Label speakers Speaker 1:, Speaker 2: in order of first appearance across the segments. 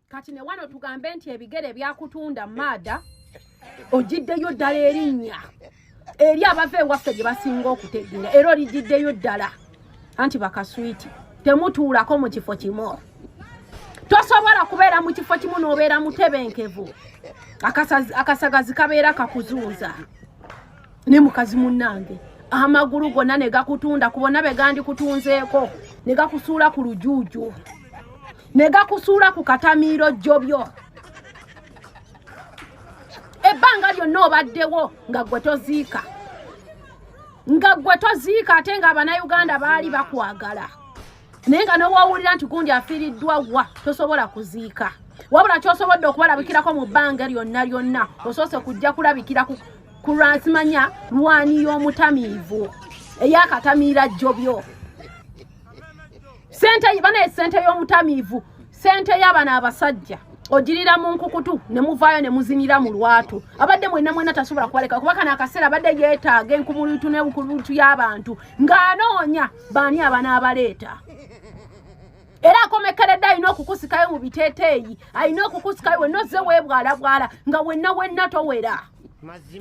Speaker 1: Kati ne wano tugambe nti ebigere byakutunda maada ogiddeyo ddala erinnya eri abava ewaffe gye basinga okutegeera era oligiddeyo ddala anti bakaswiti temutuulako mu kifo kimu tosobola kubeera mu kifo kimu n'obeera mutebenkevu akasagazi kabeera kakuzuuza ne mukazi munnange amagulu gonna ne gakutunda kubona be gandi kutunzeeko ne gakusuula ku lujuuju ne gakusuula ku katamiiro jjobyo ebbanga lyonna obaddewo nga gwe toziika ate nga Abannayuganda baali bakwagala naye nga n'owoowulira nti gundi afiiriddwa wa tosobola kuziika wabula ky'osobodde okubalabikirako mu bbanga lyonna osoose kujja kulabikira ku lwansimanya lwani y'omutamiivu ey'akatamiira jjobyo sente y'omutamiivu sente y'abana abasajja ogirira mu nkukutu ne muvaayo ne muzinira mu lwatu abadde mwenna tasobola kubaleka kuba kana akaseera abadde yeetaaga enkumulitu n'enkumulitu y'abantu ng'anoonya baani abanaabaleeta era akomekeredde alina okukusikayo mu biteeteeyi alina okukusikayo wenna ozze weebwalabwala nga wenna towera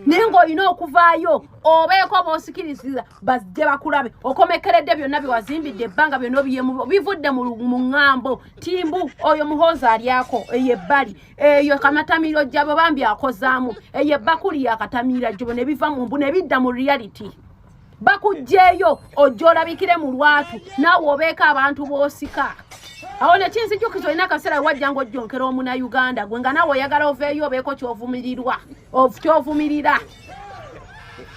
Speaker 1: naye ng'olina okuvaayo obeeko b'osikiriza bajje bakulabe okomekeredde byonna byewazimbidde ebbanga byonna bivudde mu ŋŋambo timbu oyo muhoozi alyako eyo ebbali eyo kamatamiiro gyabo bambi akozaamu eyo ebbakuli yakatamiira gyobo ne biva mu mbu ne bidda mu reality bakugjeeyo ojja olabikire mu lwatu naawe obeeko abantu b'osika awo ne kinzijjukiza olina akaseera wajja ng'ojjonkera omunnayuganda gwe nga naawe oyagala oveeyo obeeko ky'ovumirira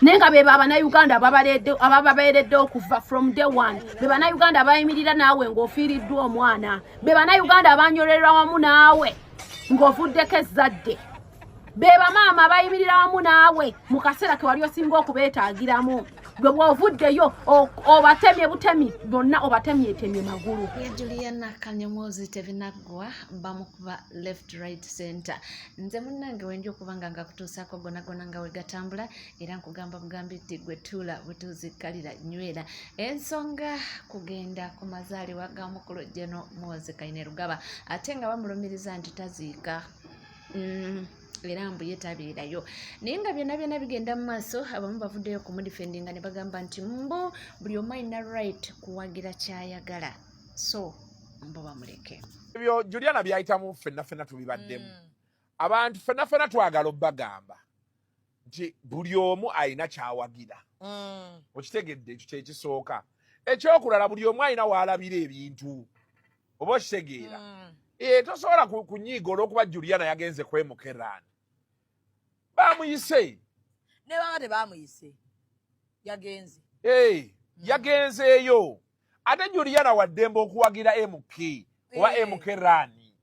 Speaker 1: naye nga be Abannayuganda abababeeredde okuva from day one be Bannayuganda abayimirira naawe ng'ofiiriddwa omwana be Bannayuganda abanyolerwa wamu naawe ng'ovuddeko ezzadde be bamaama abayimirira wamu naawe mu kaseera ke wali osinga okubeetaagiramu gwe bw'ovuddeyo obatemye butemi bonna obatemyetemye magulu.
Speaker 2: Juliana Kanyomozi tebinaggwa bamukuba left right center nze munnange wenja okubanga nga kutuusaako gonagona nga wegatambula era nkugamba bugambi nti gwe tuula butuuzikalira nywera ensonga kugenda ku mazaalibwa ga mukulu Jeno Muhoozi Kainerugaba ate nga bamulumiriza nti taziika era mbu yetabeerayo naye nga byonna bigenda mu maaso abamu bavuddeyo kumudifendinga ne bagamba nti mbu buli omu alina right kuwagira kyayagala so mbu bamuleke
Speaker 3: ebyo Juliana byayitamu ffenna tubibaddemu abantu ffenna twagala obbagamba nti buli omu alina kyawagira okitegedde ekyo kyekisooka ekyokulala buli omu alina waalabira ebintu oba okitegeera tosobola kunyiiga olw'okuba Juliana yagenze kwemukerrani bamuyise
Speaker 4: ne baba tebamuyise
Speaker 3: yagenzeeyo ate Juliana waddembe okuwagira MK oba MK Rani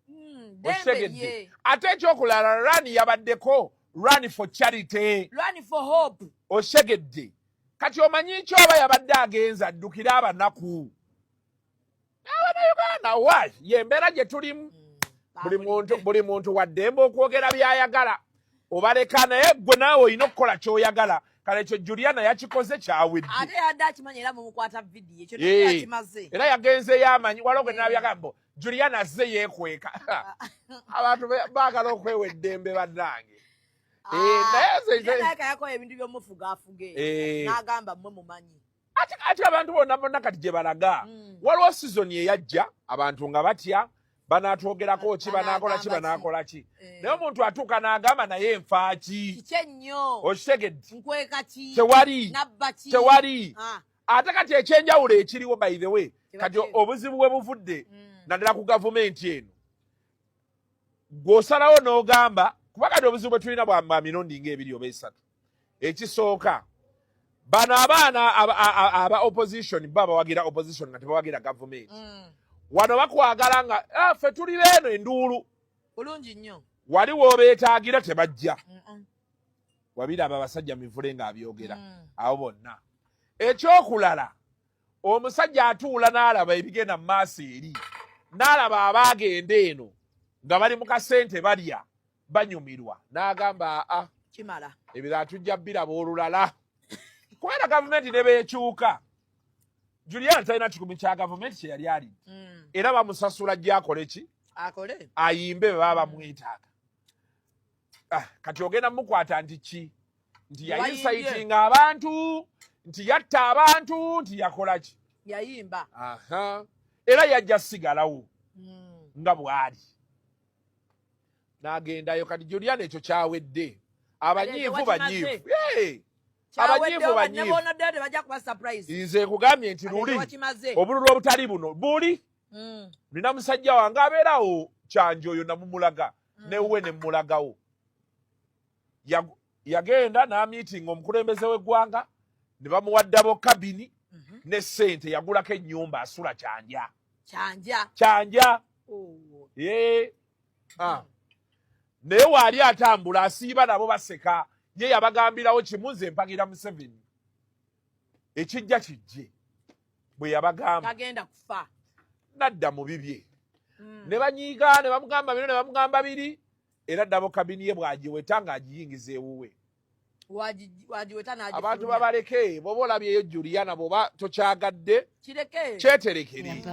Speaker 3: okitegedde ate ekyokulala Rani yabaddeko Run for Charity
Speaker 4: Run for Hope
Speaker 3: okitegedde kati omanyi kyoba yabadde agenza addukira abanaku Abannayuganda wa yembeera gye tulimu buli muntu waddembe okwogera byayagala obaleka naye gwe naawe olina okukola ky'oyagala kale ekyo Juliana yakikoze kyawedde
Speaker 4: ate yadde akimanyi era mumukwata vidiyo ekyo yakimaze
Speaker 3: era yagenzeyo amanyi waliwo gwe nabyagambo Juliana azze yeekweka abantu baagala okwewa eddembe bannange
Speaker 4: naye kayakola ebintu by'omufugaafuge n'agamba mmwe mumanyi
Speaker 3: ate abantu bonna kati gye balaga waliwo sizoni eyajja abantu nga batya banaatwogerako ki banaakola ki naye omuntu atuuka n'agamba naye nfa ki
Speaker 4: kikyennyo
Speaker 3: okitegedde
Speaker 4: nkweka ki
Speaker 3: tewali ate kati ekyenjawulo ekiriwo by the way kati obuzibu bwe buvudde naddala ku gavumenti eno gw'osalawo n'ogamba kuba kati obuzibu bwe tulina bwa mirundi ng'ebiri oba esatu ekisooka bano abaana aba opposition bawagira opposition nga tebawagira gavumenti wano bakwagala nga ffe tuli beeno enduulu
Speaker 4: bulungi nnyo
Speaker 3: wali w'obeetaagira tebajja wabiraba abasajja mivule ng'abyogera abo bonna ekyokulala omusajja atuula n'alaba ebigenda mu maaso eri n'alaba abaagenda eno nga bali mu kasente balya banyumirwa n'agamba
Speaker 4: kimala
Speaker 3: ebira tujja biraba olulala kubera gavumenti ne beekyuka Juliana talina kikumi kya gavumenti kye yali alina era bamusasula gy'akole ki
Speaker 4: akole
Speaker 3: ayimbe baba mwetaaga kati ogenda mukwata nti yayinsitinga abantu nti yatta abantu nti yakola ki
Speaker 4: yayimba
Speaker 3: era yajja sigalawo nga bwali n'agendayo kati Juliana ekyo kyawedde abanyiivu banyiivu nze nkugambye nti luli obululu obutali buno buli nina musajja wange abeerawo kyanje oyo namumulaga newe nemulagawo yagenda n'amiitinga omukulembeze w'eggwanga ne bamuwaddabo kabini ne ssente yagulako ennyumba asula kyanja naye waali atambula asiiba nabo baseka ye yabagambirawo kimu nze mpagira Museveni ekijja kijje bwe yabagamba
Speaker 4: tagenda kufa
Speaker 3: nadda mu bibye ne banyiiga ne bamugamba bino ne bamugamba biri era ddabo kabini ye bwagiweta ng'agiyingiza ewuwe abantu babaleke bwoba olabyeyo Juliana bwoba tokyagadde kyeterekere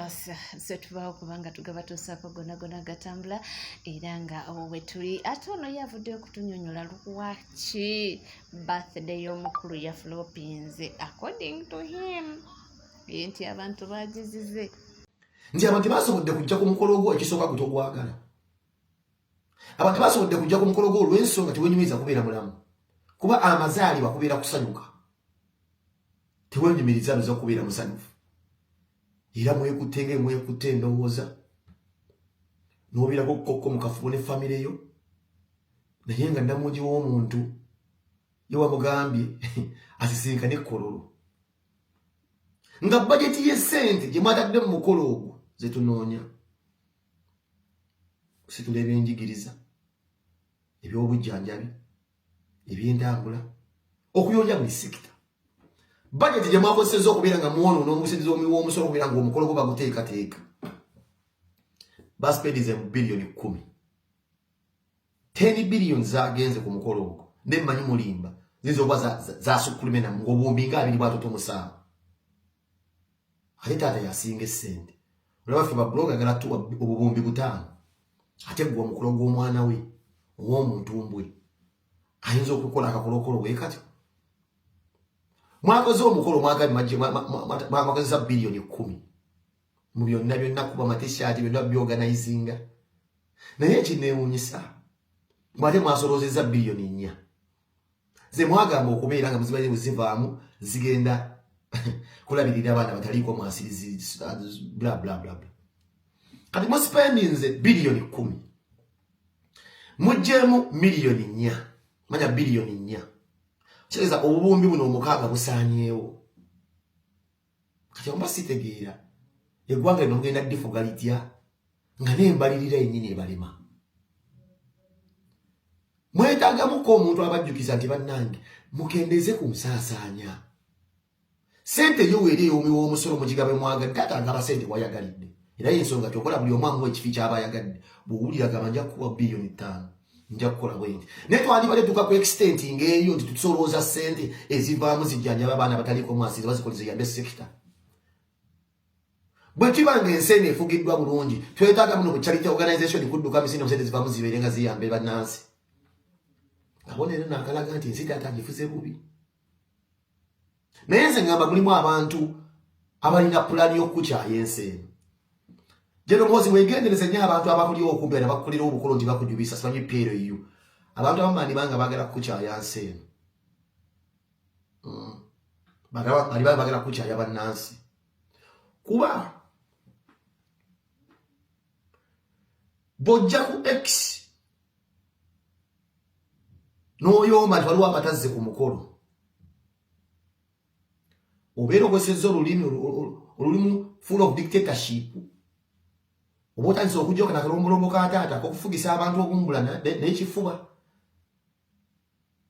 Speaker 2: se tubaawo kubanga tugaba tusaako gonna gatambula era nga we tuli ate ono yavuddeyo okutunyonyola lwaki birthday y'omukulu ya flopinze according to him nti abantu bagizize
Speaker 5: nti abantu basobodde kujja ku mukolo gwo ekisooka gutogwagala abantu basobodde kujja ku mukolo gwo olw'ensonga tewenyumiza kubeera mulamu kuba amazaali bakubeera kusanyuka tewenyumiriza biza kubeera musanyufu era mwekutte endowooza n'obeerako kokko mu kafubo ne famire yo naye nga namungi w'omuntu ye wamugambye asisinkane ekkololo nga bajeti y'essente gye mwatadde mu mukolo ogwo ze tunoonya situla ebyenjigiriza ebyobujjanjabi ebyentambula okuyonja buli sekita bajeti gye mwakozesezza okubeera nga mwonoona omusiriza w'omusolo okubeera nga omukolo gwo baguteekateeka baspendize mu biliyoni 10 biliyoni zagenze ku mukolo ogwo nemmanyi mulimba zizo oba zasukkulumena ng'obuwumbi nga 2 bwatoto musanvu ate taata yasinga essente olabaffe babulooga agala tuwa obuwumbi 5 ate gwe omukolo gw'omwana we ow'omuntumbwe ayinza okukola akakolokolo bwe kati mwakoze omukolo mwakozesa biliyoni 10 mu byonna kuba matishati byonna byorganizinga naye kineewuunyisa mwate mwasolozeza biliyoni 4 ze mwagamba okubeera nga muzibaye bwezivaamu zigenda kulabirira abaana bataliiko mwasirizi bla bla bla kati muspendinze biliyoni 10 mujjeemu miliyoni 4 manya biliyoni 4 kireza obubumbi buno omukaaga busaanyeewo kati omba sitegeera eggwanga lino mugenda difuga litya nga n'embalirira yennyini ebalema mwetaagamuko omuntu abajjukiza nti bannange mukendeeze ku nsaasaanya sente yo weeri ey'omi w'omusolo mugigabe mwagadde atagaba sente wayagalidde era y'ensonga tyokola buli omu amuwa ekifi ky'abayagadde bw'owuliragaba nja kukuwa biliyoni 5 nja kukola bwenti naye twandibadde tuka ku extenting eyo nti tusolooza sente ezivaamu zijjanjaba abaana bataliiko mwasiriza bazikoleza yambe sekita bwe kibanga ensi eno efugiddwa bulungi twetaaga muno ku charity organization kudduka misinde sente zivaamu zibeere nga ziyambe bannansi kabonero naakalaga nti ensi taata gifuze bubi naye nze ngamba mulimu abantu abalina pulaani y'okukukyaya ensi eno Jeno mwozi wegendereze nnyo abantu abakuliwo okumbeera bakukulira obukolo nti bakujubisa simanyi pyero iyo abantu abamaani banga bagala kukukyaya nsi eno bagala kukukyaya bannansi kuba bojja ku X n'oyomba nti waliwo abatazze ku mukolo obeera ogwesezza olulimu full of dictatorship oba otandise okujjoka nakalombolombo ka taata kokufugisa abantu okumbula n'ekifuba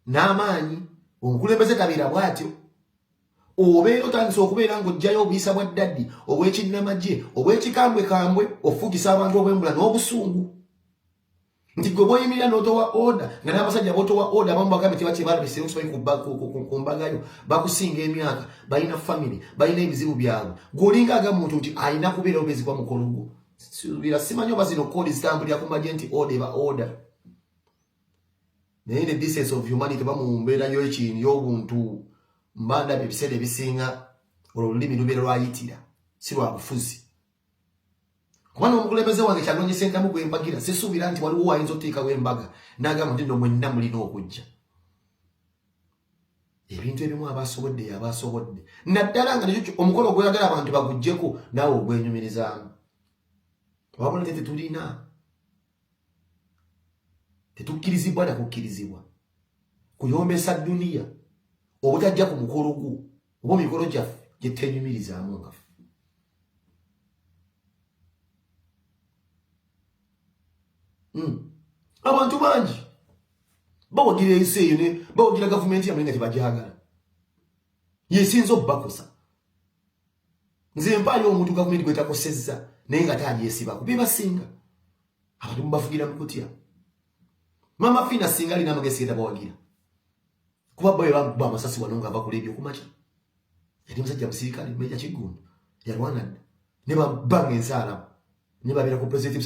Speaker 5: n'amaanyi omukulembeze tabeera bw'atyo obeera otandise okubeera ng'ojjayo obuyisa bwa ddaddi obw'ekinnamagye obw'ekikambwekambwe ofugisa abantu obw'embula n'obusungu nti gwe bw'oyimirira n'otowa oda nga n'abasajja b'otowa oda abamu bagambe tebakyebaalabise okimanyi ku mbagayo bakusinga emyaka balina famire balina ebizibu byabwe gw'olinga agamuntu nti alina kubeera obezikwa mukolo gwo Bila simanyo bazino code stamp ya kumagenti order. Naye the distance of humanity bamumbera yo ekintu y'obuntu mbanda bibisede bisinga olulimi lubera lwayitira si lwa bufuzi. Kubana omukulembeze wange kyalonye senta mu kwembagira sisuubira nti waliwo wayinza oteeka w'embaga n'agamba nti nno mwenna mulina okujja. Ebintu ebimu abasobodde naddala nga nekyo omukolo gweyagala abantu bagujjeko naawe ogwenyumirizaamu. Wabula tetulina tetukkirizibwa na kukkirizibwa kuyombesa dduniya obutajja ku mukolo gwo oba emikolo gyaffe gye twenyumirizaamu nga ffe. Abantu bangi bawagira ensi eyo ne bawagira gavumenti yamwe nga tebajagala yesinza obbakosa. Nze mpaayo omuntu gavumenti gwetakosezza naye nga talyesibako bebasinga abantu mubafugira mukutya. Mama Fina singa alina amagezi getabawagira kuba boye bamukuba amasasi wano nga bakula ebyokumakya. Yali musajja musirikale Meja Kiggundu yalwana dda ne babanga ensaala ne babeera ku president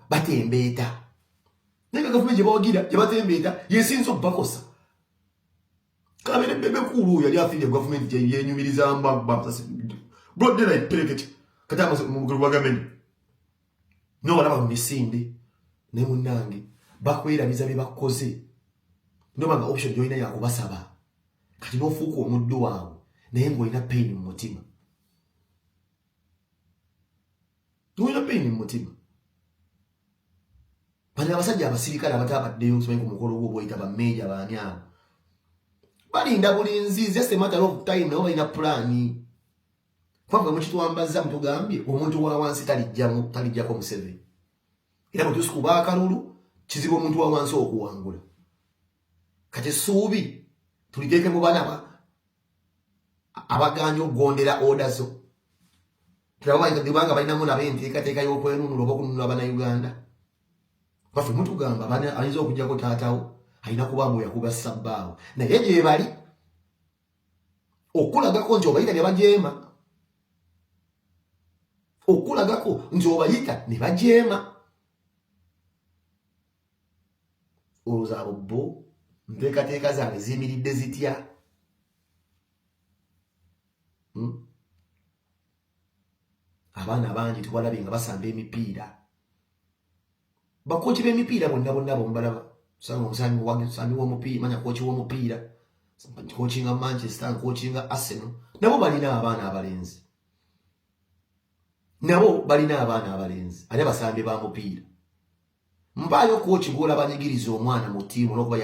Speaker 5: batembeeta naye gavumenti gyebawagira gyebatembeeta yesinza obbakosa. Kabere bebe kulu yali afiire gavumenti yenyumiriza amasasi broad daylight perekete kati mugulu wa gavumenti no walaba mu misinde ne munnange bakwerabiza bye bakoze ndobanga option yoyina yakubasaba kati nofuuka omuddo waabwe naye ng'olina pain mu mutima. Olina pain mu mutima. Bano abasajja abasirikale abatabaddeyo nsomanyi ku mukolo gwo bw'oyita bammeeja baani abo balinda bulinzi just a matter of time nabo balina pulaani. Kwanga mukitwambaza mutugambye omuntu wa wansi talijjako Museveni era mutusikuba akalulu kizibu omuntu wa wansi okuwangula. Kati suubi tuliteeke mu bana abaganya okugondera oda zo. Tulabanga balinamu nabo enteekateeka y'okwenunula oba okununula Bannayuganda. Baffe mutugamba ayinza okujjako taatawo alina kuba mbu yakuba sabbaawo naye gye bali okulagako nti obayita ne bajeema. Okulagako nti obayita ne bajeema. Olowooza abo bo nteekateeka zange ziyimiridde zitya? Abaana bangi tubalabye nga basamba emipiira. Bakochi b'emipiira bonna bombalaba. Omusambi w'omupiira manya kochi w'omupiira kocinga Manchester kocinga Arsenal nabo balina abaana abalenzi. Ate basambi ba mupiira. Mpaayo kochi gola banyigiriza omwana mu ttiimu n'okuba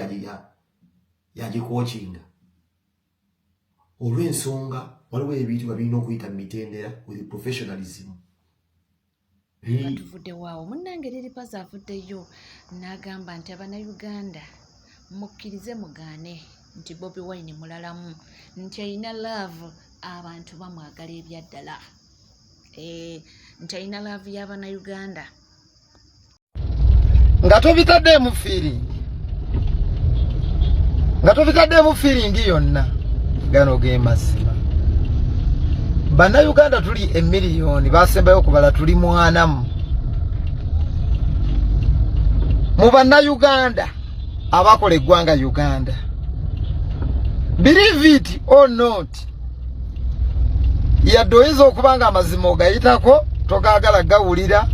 Speaker 5: yagikochinga. Olw'ensonga waliwo ebintu babirina okuyita mu mitendera with professionalism.
Speaker 2: Tuvudde waawo munnange Liripaza avuddeyo n'agamba nti Abannayuganda mukkirize mugaane nti Bobi Wine mulalamu nti alina love abantu bamwagala ebyaddala. Nti alina love y'Abannayuganda.
Speaker 6: Nga tobitaddemu feeling yonna gano ge mazima. Bannayuganda tuli emiliyoni basembayo okubala tuli 4. Mu Bannayuganda abakola eggwanga Uganda. Believe it or not, yadde oyinza okubanga amazima ogayitako togaagala gawulira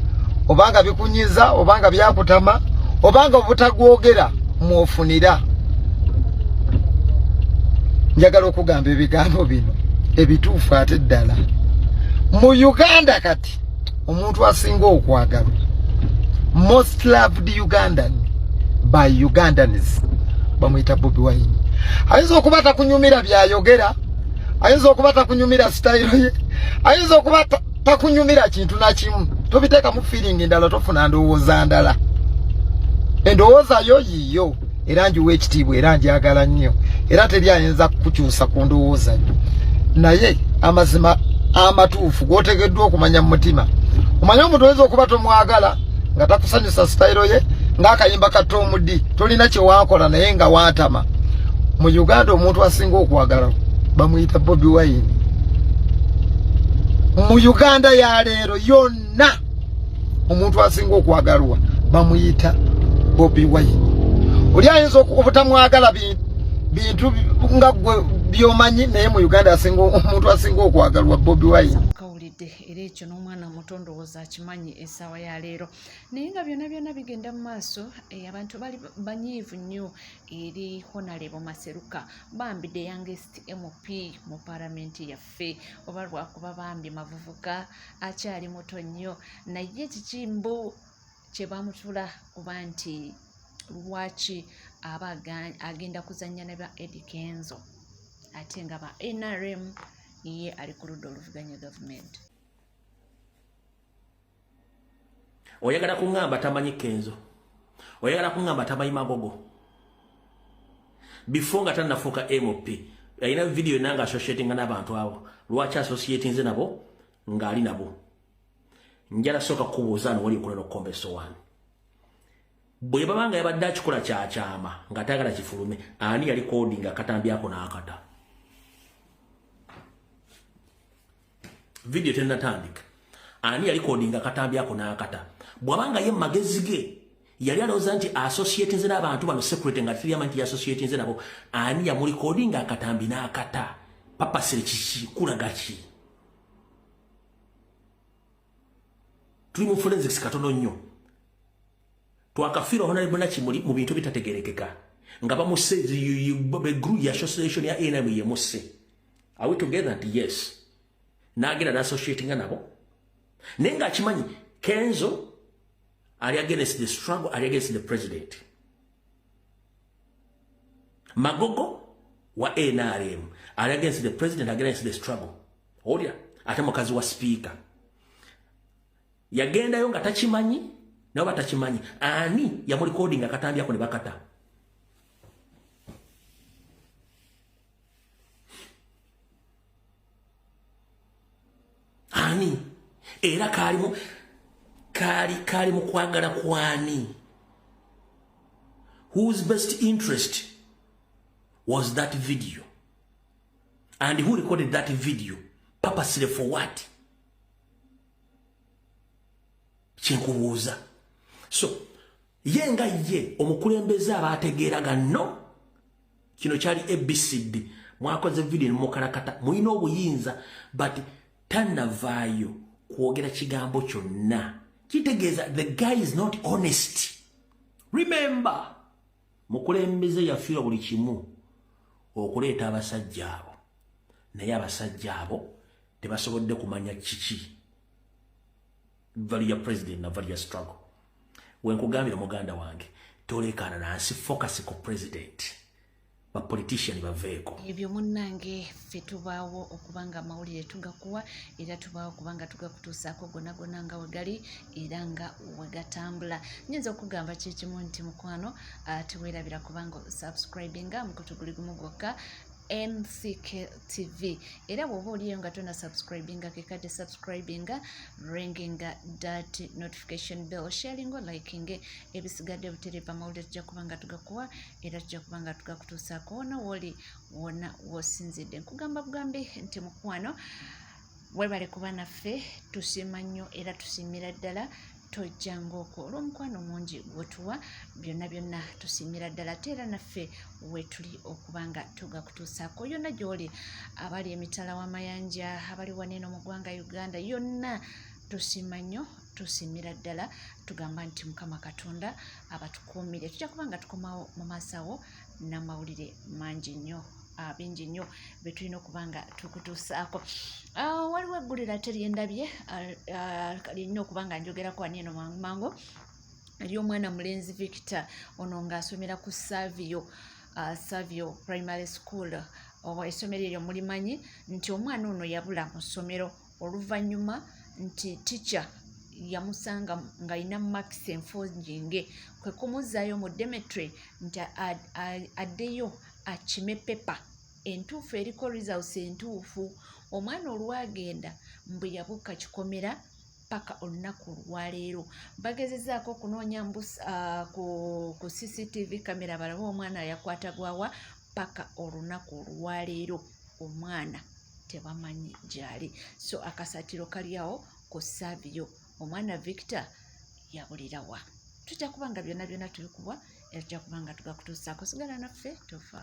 Speaker 6: obanga bikunyiza obanga byakutama obanga obutagwogera mwofunira. Njagala okugamba ebigambo bino ebituufu ate ddala. Mu Uganda kati omuntu asinga okwagalwa, most loved Ugandan by Ugandans, bamuyita Bobi Wine. Ayinza okuba takunyumira byayogera, ayinza okuba takunyumira style ye, ayinza okuba takunyumira kintu na kimu. Tobiteeka mu feeling endala tofuna ndowooza ndala. Endowooza yo yiyo era njiwa ekitiibwa era njagala nnyo era teri ayinza kukyusa ku ndowooza yo. Naye amazima amatuufu gotegeddwa okumanya mu mutima. Omanya omuntu oyinza okuba tomwagala nga takusanyusa style ye ng'akayimba ka Tom D. Tolina kye waakola naye nga waatama. Mu Uganda omuntu asinga okwagala bamuyita Bobi Wine. Mu Uganda ya leero yonna omuntu asinga okwagalwa bamuyita Bobi Wine. Oli ayinza obutamwagala bintu nga byomanyi naye mu Uganda omuntu asinga okwagalwa Bobi Wine.
Speaker 2: Kawulidde era ekyo n'omwana muto ndowooza akimanyi essaawa ya leero naye nga byonna bigenda mu maaso abantu bali banyiivu nnyo eri Honorable Maseruka bambi the youngest MP mu paalamenti yaffe oba lwakuba bambi mavuvuka akyali muto nnyo naye ekikimbo kye bamutula kuba nti lwaki aba agenda kuzannya ne ba Eddie Kenzo ate nga ba NRM ye ali ku ludda oluvuganya gavumenti.
Speaker 7: Oyagala kuŋŋamba tamanyi Kenzo, oyagala kuŋŋamba tamanyi Magogo. Before nga tannafuuka MOP alina video nanga associatinga n'abantu abo lwaki associatinze nabo ng'ali nabo. Njala soka kubuuza no wali okulera okukombeso wano bwe babanga yabadde akikola kyakyama nga tayagala kifulume ani yali coding akatambyako n'akata video tennatandika ani yali coding akatambyako n'akata bwabanga ye magezi ge yali alowooza nti associatinze n'abantu bano secret nga tiriama nti associatinze nabo ani yamuli coding akatambi n'akata papasire kikulaga ki tuli mu forensics katono nnyo twakafiira Honorable Nakimuli mu bintu bitategerekeka nga bamuse group ya association ya NRM ye musse. Are we together? Yes. Nagenda associating nabo nenga akimanyi Kenzo ali against the struggle, ali against the president. Magogo wa NRM ali against the president, against the struggle. Olia ate mukazi wa speaker yagenda yo nga takimanyi nabo batakimanyi ani yamuli coding akatambyako ne bakata. Ani era kali mu kwagala kwani? Whose best interest was that video? And who recorded that video? Purposely for what? Chinkubuuza. So yenga ye omukulembeze abategeeraga no kino kyali ABCD mwakoze video mukalakata muyina obuyinza but tanavaayo kwogera kigambo kyonna kitegeeza the guy is not honest. Remember mukulembeze yafiira buli kimu okuleeta abasajja abo naye abasajja abo tebasobodde kumanya kiki value ya president na value ya struggle. Wenkugambira muganda wange tolekana nansi focus ku president ba politician baveeko
Speaker 2: ebyo munnange ffe tubaawo okubanga amawulire tugakuwa era tubaawo okubanga tugakutuusaako gonna nga wegali era nga wegatambula. Nyinza okugamba kyekimu nti mukwano teweerabira kubanga subscribinga mukutu guli gumu gwokka NCK TV era bwoba oliyo nga tona subscribinga kekadde subscribinga ringinga that notification bell sharingo likinge ebisigadde buterepa mawulire tujja kubanga tugakuwa era tujja kubanga tugakutuusaako wona woli wona wosinzidde. Nkugamba bugambe nti mukwano webale kuba naffe tusiima nnyo era tusiimira ddala tojjanga okwo olw'omukwano mungi gwetuwa byonna tusiimira ddala teera naffe wetuli okubanga tugakutuusaako yonna gy'oli abali emitala w'amayanja abali waneeno mu ggwanga Uganda yonna tusiima nnyo tusiimira ddala tugamba nti Mukama Katonda abatukuumire tujja kubanga tukomawo mu maaso awo n'amawulire mangi nnyo bingi nnyo betulina okubanga tukutuusaako. Waliwo eggulira teryendabye kalina okubanga njogerako waneeno mangu ery'omwana mulenzi Victor ono ng'asomera ku Savio Primary School. Essomero eryo mulimanyi nti omwana ono yabula mu ssomero oluvannyuma nti teacher yamusanga ng'alina makisi enfonjinge kwe kumuzzaayo mu Demetry nti addeyo akime pepa entuufu eriko results entuufu. Omwana olwagenda mbwe yabuuka kikomera paka olunaku olwaleero bagezezaako okunoonya ku CCTV kamera balabe omwana yakwata gwawa paka olunaku olwaleero omwana tebamanyi gyali. So akasatiro kali awo ku Savio omwana Victor yabulirawa tujja kubanga byonna tubikubwa era tujja kubanga tugakutuusaako sigala naffe tofa